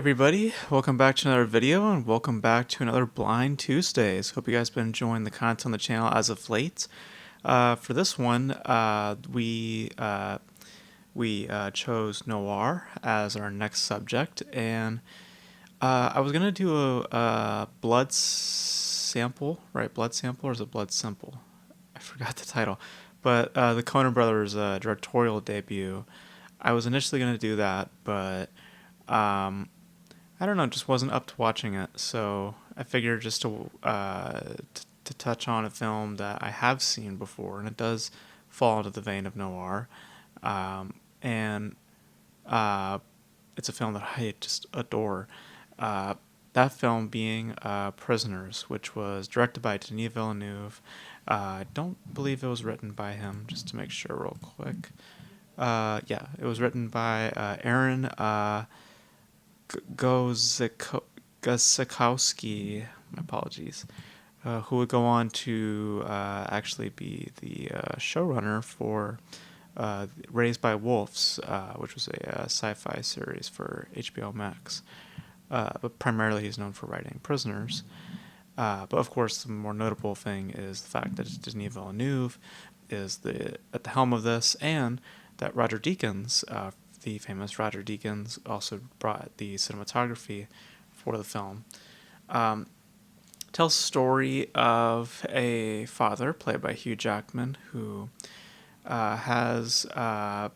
everybody, welcome back to another video and welcome back to another Blind Tuesdays. Hope you guys been enjoying the content on the channel as of late. For this one, we chose noir as our next subject, and I was gonna do a blood sample, right? Blood sample, or is it blood simple? I forgot the title, but the Coen Brothers directorial debut. I was initially gonna do that, but I don't know, just wasn't up to watching it. So I figured just to touch on a film that I have seen before, and it does fall into the vein of noir, and uh, it's a film that I just adore. Uh, that film being Prisoners, which was directed by Denis Villeneuve. I don't believe it was written by him, just to make sure real quick. Yeah, it was written by Aaron Gozikowski, my apologies, who would go on to actually be the showrunner for Raised by Wolves, which was a sci-fi series for HBO Max. But primarily he's known for writing Prisoners. But of course, the more notable thing is the fact that Denis Villeneuve is at the helm of this, and that Roger Deakins, the famous Roger Deakins, also brought the cinematography for the film. Tells the story of a father played by Hugh Jackman who has a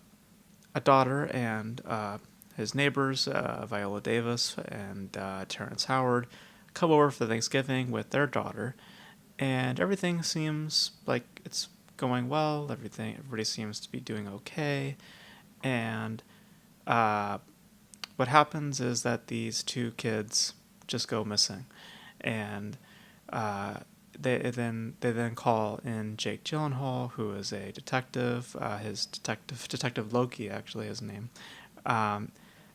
daughter, and his neighbors, Viola Davis and Terrence Howard, come over for Thanksgiving with their daughter, and everything seems like it's going well. Everybody seems to be doing okay, and what happens is that these two kids just go missing, and they then call in Jake Gyllenhaal, who is a detective. His detective Loki, actually, his name.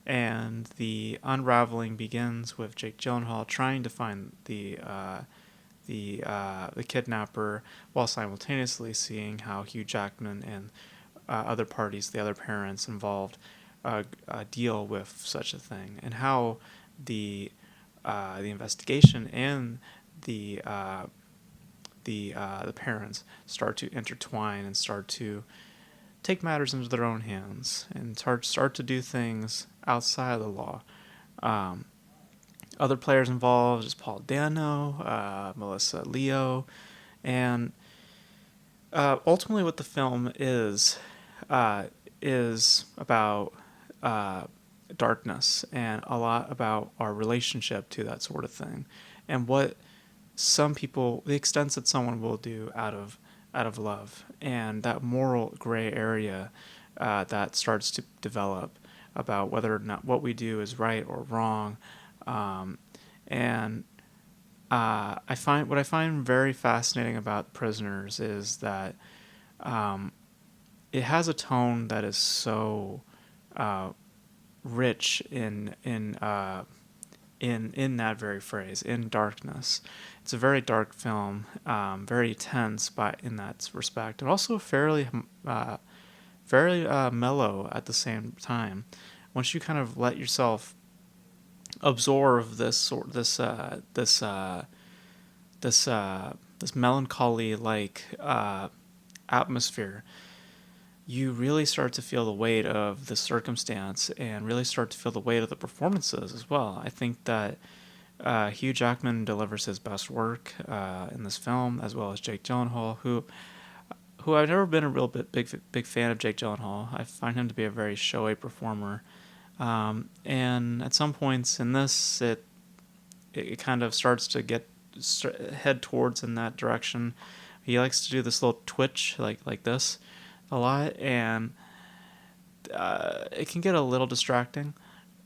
And the unraveling begins with Jake Gyllenhaal trying to find the kidnapper, while simultaneously seeing how Hugh Jackman and other parties, the other parents involved, deal with such a thing, and how the investigation and the parents start to intertwine and start to take matters into their own hands and start to do things outside of the law. Other players involved is Paul Dano, Melissa Leo, and ultimately what the film is about darkness, and a lot about our relationship to that sort of thing, and what some people, the extents that someone will do out of love, and that moral gray area that starts to develop about whether or not what we do is right or wrong. And what I find very fascinating about Prisoners is that it has a tone that is so rich in that very phrase, in darkness. It's a very dark film, very tense in that respect, and also fairly mellow at the same time. Once you kind of let yourself absorb this melancholy like atmosphere, you really start to feel the weight of the circumstance and really start to feel the weight of the performances as well. I think that Hugh Jackman delivers his best work in this film, as well as Jake Gyllenhaal, who I've never been a real big fan of. Jake Gyllenhaal, I find him to be a very showy performer, and at some points in this, it kind of starts to head towards in that direction. He likes to do this little twitch like this a lot, and it can get a little distracting,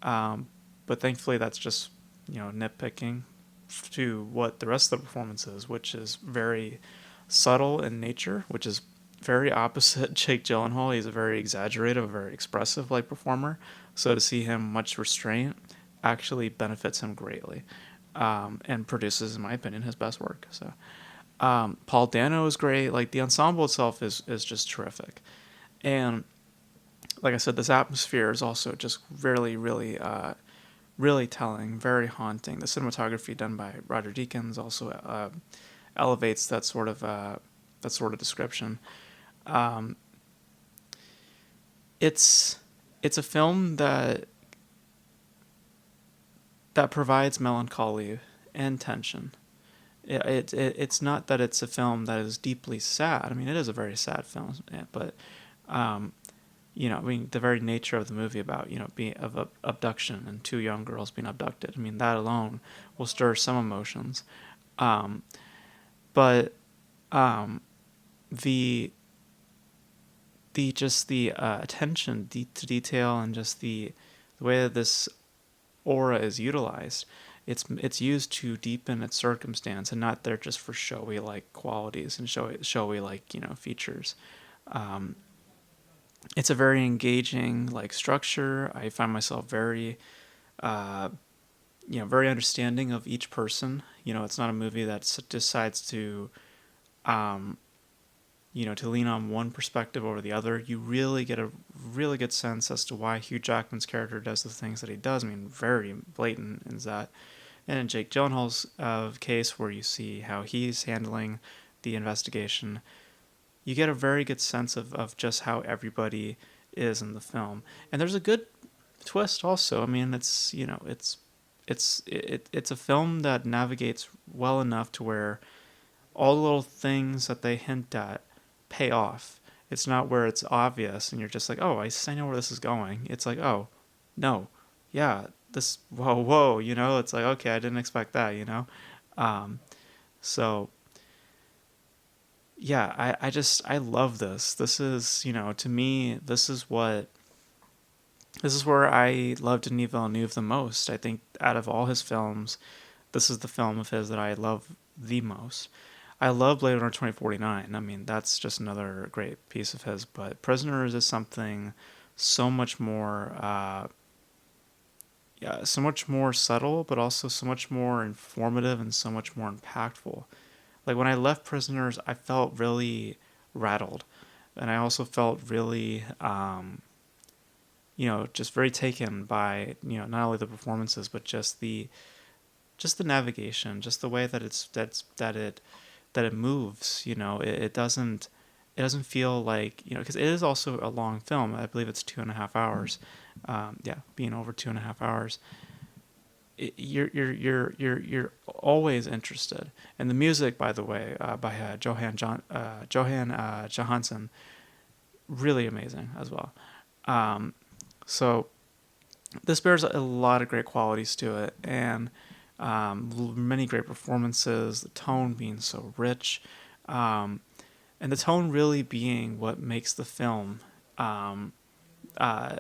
but thankfully that's just nitpicking to what the rest of the performance is, which is very subtle in nature, which is very opposite Jake Gyllenhaal. He's a very exaggerated, very expressive like performer, so to see him much restraint actually benefits him greatly, and produces, in my opinion, his best work. So Paul Dano is great. Like, the ensemble itself is just terrific, and like I said, this atmosphere is also just really, really really telling, very haunting. The cinematography done by Roger Deakins also elevates that sort of description. Um, it's it's a film that provides melancholy and tension. It's not that it's a film that is deeply sad. I mean, it is a very sad film, but um, I mean, the very nature of the movie about being of abduction and two young girls being abducted. I mean, that alone will stir some emotions. Um, but um, the the attention to detail and just the way that this aura is utilized, it's used to deepen its circumstance and not there just for showy like qualities and showy like features. Um, it's a very engaging like structure. I find myself very uh, very understanding of each person. It's not a movie that decides to um, to lean on one perspective over the other. You really get a really good sense as to why Hugh Jackman's character does the things that he does. I mean, very blatant is that. And in Jake Gyllenhaal's case, where you see how he's handling the investigation, you get a very good sense of just how everybody is in the film. And there's a good twist also. I mean, it's a film that navigates well enough to where all the little things that they hint at pay off. It's not where it's obvious and you're just like, oh, I know where this is going. It's like, oh, no, yeah, whoa, it's like, okay, I didn't expect that. Um, so, yeah, I love this. This is, to me, this is where I love Denis Villeneuve the most. I think out of all his films, this is the film of his that I love the most. I love Blade Runner 2049. I mean, that's just another great piece of his. But Prisoners is something so much more, yeah, so much more subtle, but also so much more informative and so much more impactful. Like when I left Prisoners, I felt really rattled, and I also felt really, just very taken by not only the performances but just the navigation, just the way that it moves. It doesn't feel like because it is also a long film. I believe it's 2.5 hours. Yeah, being over 2.5 hours, you're always interested. And the music, by the way, by Johan Johansson, really amazing as well. Um, so this bears a lot of great qualities to it, and many great performances. The tone being so rich, um, and the tone really being what makes the film. Uh,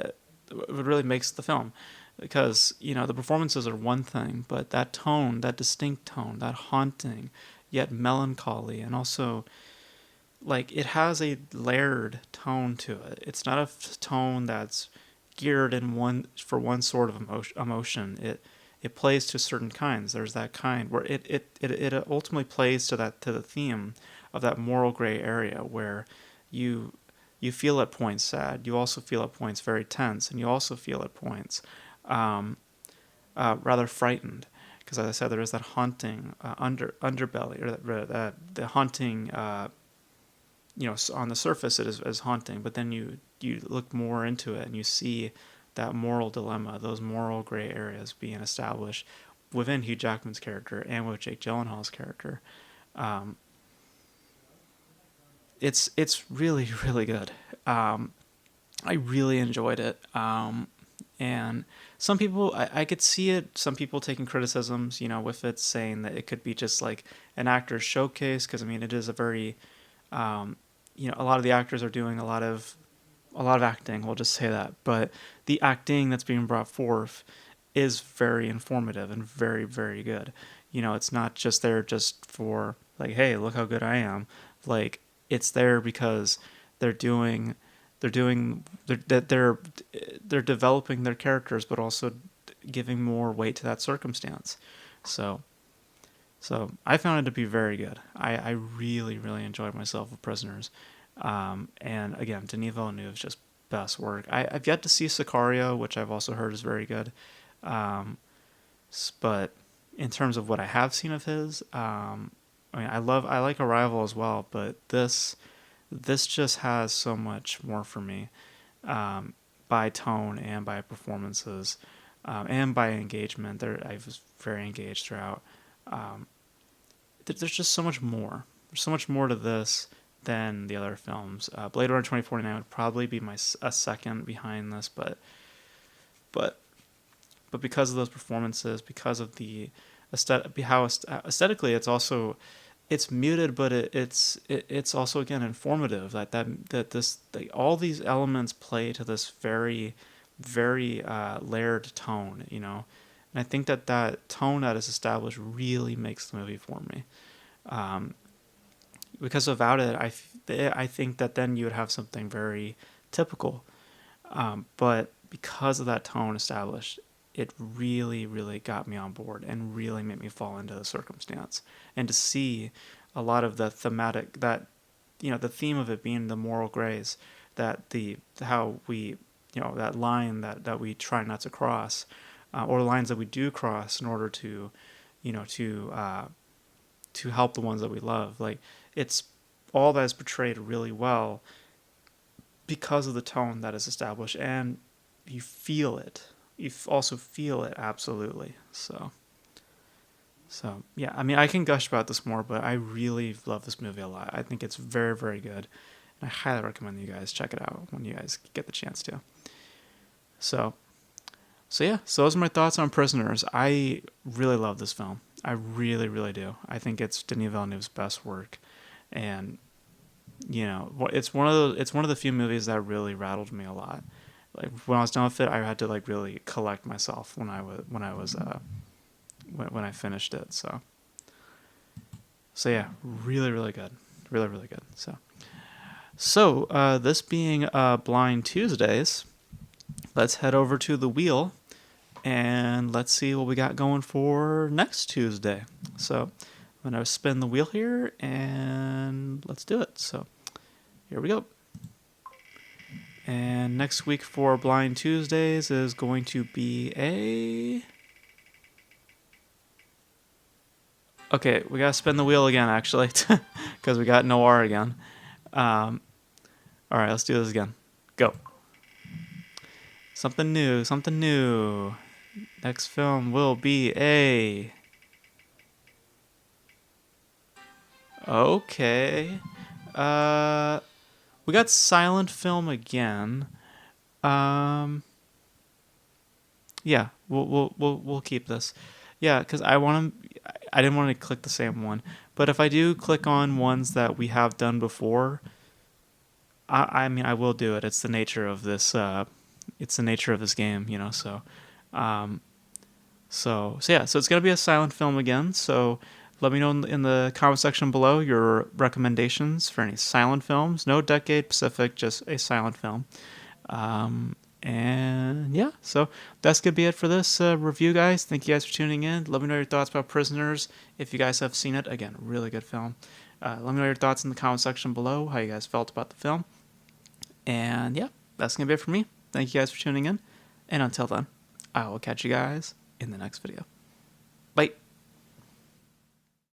what really makes the film, because the performances are one thing, but that tone, that distinct tone, that haunting yet melancholy, and also like it has a layered tone to it. It's not a tone that's geared in one sort of emotion. It plays to certain kinds. There's that kind where it ultimately plays to the theme of that moral gray area where you you feel at points sad, you also feel at points very tense, and you also feel at points um, rather frightened. Because as I said, there is that haunting underbelly, or the haunting. On the surface it is haunting, but then you look more into it and you see that moral dilemma, those moral gray areas being established within Hugh Jackman's character and with Jake Gyllenhaal's character. Um, it's really really good. I really enjoyed it. And some people, I could see it. Some people taking criticisms, with it, saying that it could be just like an actor's showcase. Because I mean, it is a very um, a lot of the actors are doing a lot of acting. We'll just say that, but the acting that's being brought forth is very informative and very very good. It's not just there just for like, hey, look how good I am. Like it's there because they're doing they're they're developing their characters, but also giving more weight to that circumstance. So I found it to be very good. I really, really enjoyed myself with Prisoners. And again, Denis Villeneuve is just best work. I've yet to see Sicario, which I've also heard is very good. But in terms of what I have seen of his, I mean, I like Arrival as well, but this just has so much more for me, by tone and by performances, and by engagement. I was very engaged throughout. Um, there's just so much more. There's so much more to this than the other films. Blade Runner 2049 would probably be a second behind this, but but because of those performances, because of the aesthetically, it's muted, but it's also again informative. All these elements play to this very layered tone, and I think that tone that is established really makes the movie for me. Um, because without it, I think that then you would have something very typical. But because of that tone established, it really, really got me on board and really made me fall into the circumstance. And to see a lot of the thematic that, the theme of it being the moral grays, that how we, that line that we try not to cross, or lines that we do cross in order to, you know, to help the ones that we love. Like, it's all that is portrayed really well because of the tone that is established, and you feel it. You also feel it absolutely. So yeah. I mean, I can gush about this more, but I really love this movie a lot. I think it's very, very good, and I highly recommend you guys check it out when you guys get the chance to. So, so yeah. So those are my thoughts on Prisoners. I really love this film. I really, really do. I think it's Denis Villeneuve's best work, and it's one of the few movies that really rattled me a lot. Like, when I was done with it, I had to like really collect myself when I finished it. So yeah, really, really good, really, really good. So this being Blind Tuesdays, let's head over to the wheel and let's see what we got going for next Tuesday. So I'm gonna spin the wheel here and let's do it. So here we go. And next week for Blind Tuesdays is going to be Okay, we gotta spin the wheel again, actually, because we got Noir again. Um, all right, let's do this again. Go. Something new, something new. Next film will be Okay. Uh, we got silent film again. Um, yeah, we'll keep this. Yeah, because I didn't want to click the same one. But if I do click on ones that we have done before, I mean, I will do it. It's the nature of this. It's the nature of this game, Um, so yeah. So it's gonna be a silent film again. So let me know in the comment section below your recommendations for any silent films. No decade specific, just a silent film. And yeah, so that's gonna be it for this review, guys. Thank you guys for tuning in. Let me know your thoughts about Prisoners if you guys have seen it. Again, really good film. Let me know your thoughts in the comment section below, how you guys felt about the film. And yeah, that's gonna be it for me. Thank you guys for tuning in, and until then, I will catch you guys in the next video.